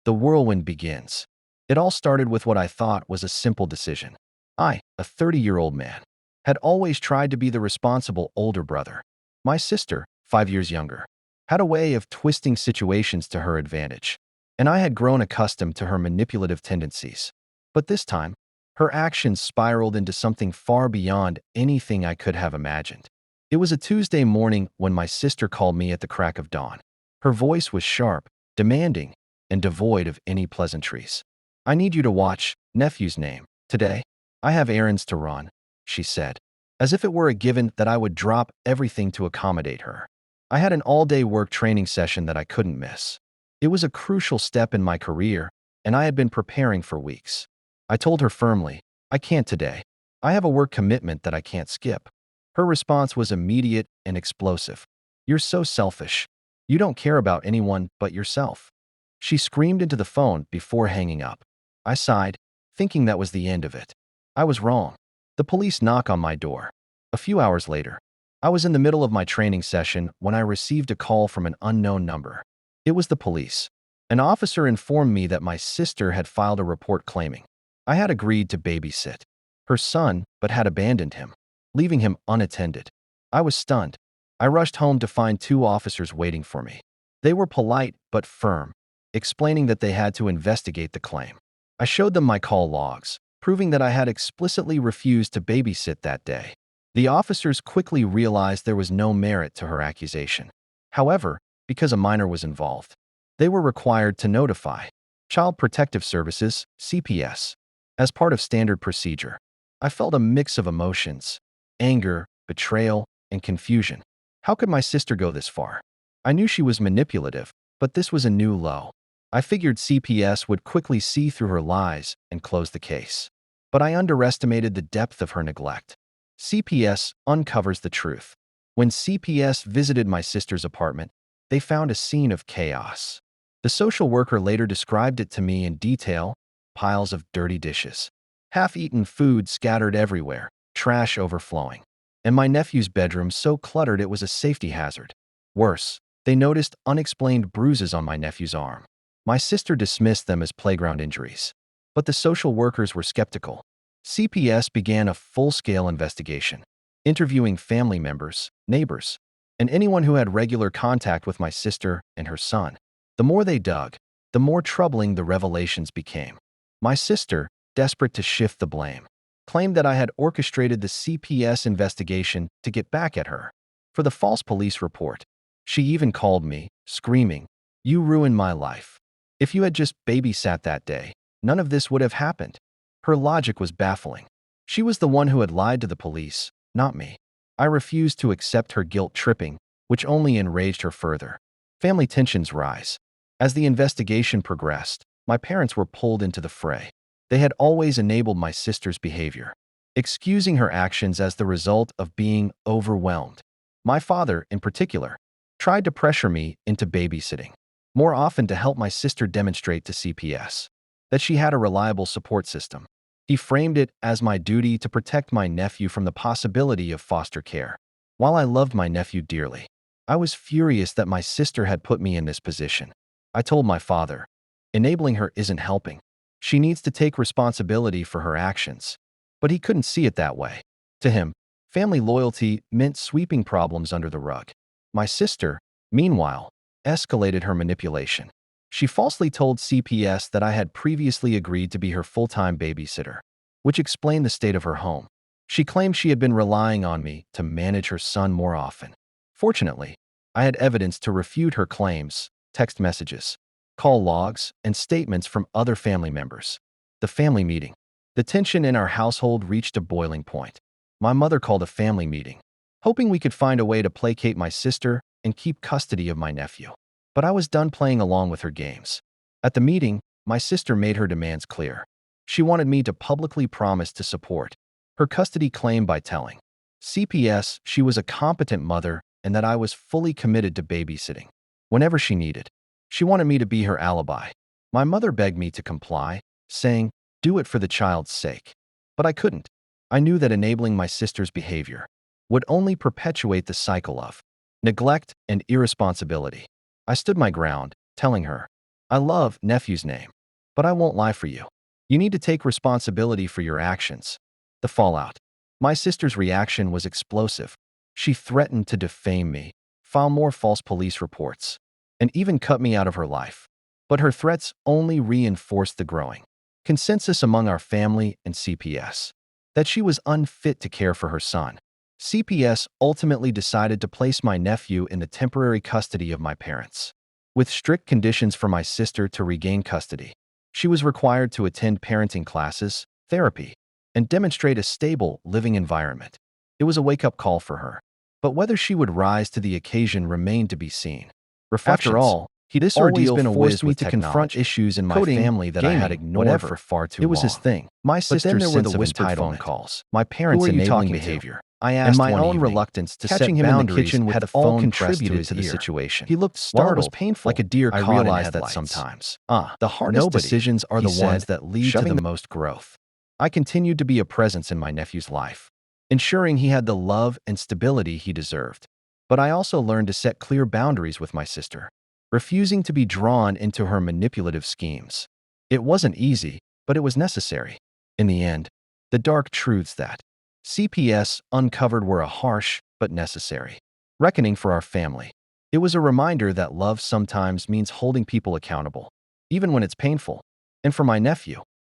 the whirlwind begins. It all started with what I thought was a simple decision. I, a 30-year-old man, had always tried to be the responsible older brother. My sister, 5 years younger, had a way of twisting situations to her advantage, and I had grown accustomed to her manipulative tendencies. But this time, her actions spiraled into something far beyond anything I could have imagined. It was a Tuesday morning when my sister called me at the crack of dawn. Her voice was sharp, demanding, and devoid of any pleasantries. "I need you to watch nephew's name today. I have errands to run," she said, as if it were a given that I would drop everything to accommodate her. I had an all-day work training session that I couldn't miss. It was a crucial step in my career, and I had been preparing for weeks. I told her firmly, "I can't today. I have a work commitment that I can't skip." Her response was immediate and explosive. "You're so selfish. You don't care about anyone but yourself." She screamed into the phone before hanging up. I sighed, thinking that was the end of it. I was wrong. The police knocked on my door. A few hours later, I was in the middle of my training session when I received a call from an unknown number. It was the police. An officer informed me that my sister had filed a report claiming I had agreed to babysit her son but had abandoned him, leaving him unattended. I was stunned. I rushed home to find two officers waiting for me. They were polite but firm, explaining that they had to investigate the claim. I showed them my call logs, proving that I had explicitly refused to babysit that day. The officers quickly realized there was no merit to her accusation. However, because a minor was involved, they were required to notify Child Protective Services, CPS, as part of standard procedure. I felt a mix of emotions: anger, betrayal, and confusion. How could my sister go this far? I knew she was manipulative, but this was a new low. I figured CPS would quickly see through her lies and close the case. But I underestimated the depth of her neglect. CPS uncovers the truth. When CPS visited my sister's apartment, they found a scene of chaos. The social worker later described it to me in detail: piles of dirty dishes, half-eaten food scattered everywhere, trash overflowing, and my nephew's bedroom so cluttered it was a safety hazard. Worse, they noticed unexplained bruises on my nephew's arm. My sister dismissed them as playground injuries, but the social workers were skeptical. CPS began a full-scale investigation, interviewing family members, neighbors, and anyone who had regular contact with my sister and her son. The more they dug, the more troubling the revelations became. My sister, desperate to shift the blame, claimed that I had orchestrated the CPS investigation to get back at her for the false police report. She even called me, screaming, "You ruined my life. If you had just babysat that day, none of this would have happened." Her logic was baffling. She was the one who had lied to the police, not me. I refused to accept her guilt-tripping, which only enraged her further. Family tensions rise. As the investigation progressed, my parents were pulled into the fray. They had always enabled my sister's behavior, excusing her actions as the result of being overwhelmed. My father, in particular, tried to pressure me into babysitting more often to help my sister demonstrate to CPS that she had a reliable support system. He framed it as my duty to protect my nephew from the possibility of foster care. While I loved my nephew dearly, I was furious that my sister had put me in this position. I told my father, "Enabling her isn't helping. She needs to take responsibility for her actions." But he couldn't see it that way. To him, family loyalty meant sweeping problems under the rug. My sister, meanwhile, escalated her manipulation. She falsely told CPS that I had previously agreed to be her full-time babysitter, which explained the state of her home. She claimed she had been relying on me to manage her son more often. Fortunately, I had evidence to refute her claims: text messages, call logs, and statements from other family members. The family meeting. The tension in our household reached a boiling point. My mother called a family meeting, hoping we could find a way to placate my sister and keep custody of my nephew. But I was done playing along with her games. At the meeting, my sister made her demands clear. She wanted me to publicly promise to support her custody claim by telling CPS she was a competent mother and that I was fully committed to babysitting whenever she needed. She wanted me to be her alibi. My mother begged me to comply, saying, "Do it for the child's sake." But I couldn't. I knew that enabling my sister's behavior would only perpetuate the cycle of neglect and irresponsibility. I stood my ground, telling her, I love nephew's name, but I won't lie for you. You need to take responsibility for your actions. The fallout. My sister's reaction was explosive. She threatened to defame me, file more false police reports, and even cut me out of her life. But her threats only reinforced the growing consensus among our family and CPS that she was unfit to care for her son. CPS ultimately decided to place my nephew in the temporary custody of my parents, with strict conditions for my sister to regain custody. She was required to attend parenting classes, therapy, and demonstrate a stable living environment. It was a wake-up call for her. But whether she would rise to the occasion remained to be seen. Reflections. After all, this always ordeal been a forced whiz me with to confront technology. issues in my Coding, family that I had gaming, ignored whatever. for far too It was long. his thing. My But then sister's there were sense the of whispered phone entitlement, calls. my parents' Who are you enabling talking to? behavior, I asked And my one own evening, reluctance to catching set him in the boundaries kitchen with had the all phone pressed to contributed to the his ear. situation. He looked While it startled, was painful, like a deer I caught in realized that headlights. sometimes, The hardest nobody, decisions are he the ones said, that lead to shoving the the most growth. I continued to be a presence in my nephew's life, ensuring he had the love and stability he deserved. But I also learned to set clear boundaries with my sister, refusing to be drawn into her manipulative schemes. It wasn't easy, but it was necessary. In the end, the dark truths that CPS uncovered were a harsh but necessary reckoning for our family. It was a reminder that love sometimes means holding people accountable, even when it's painful. And for my nephew,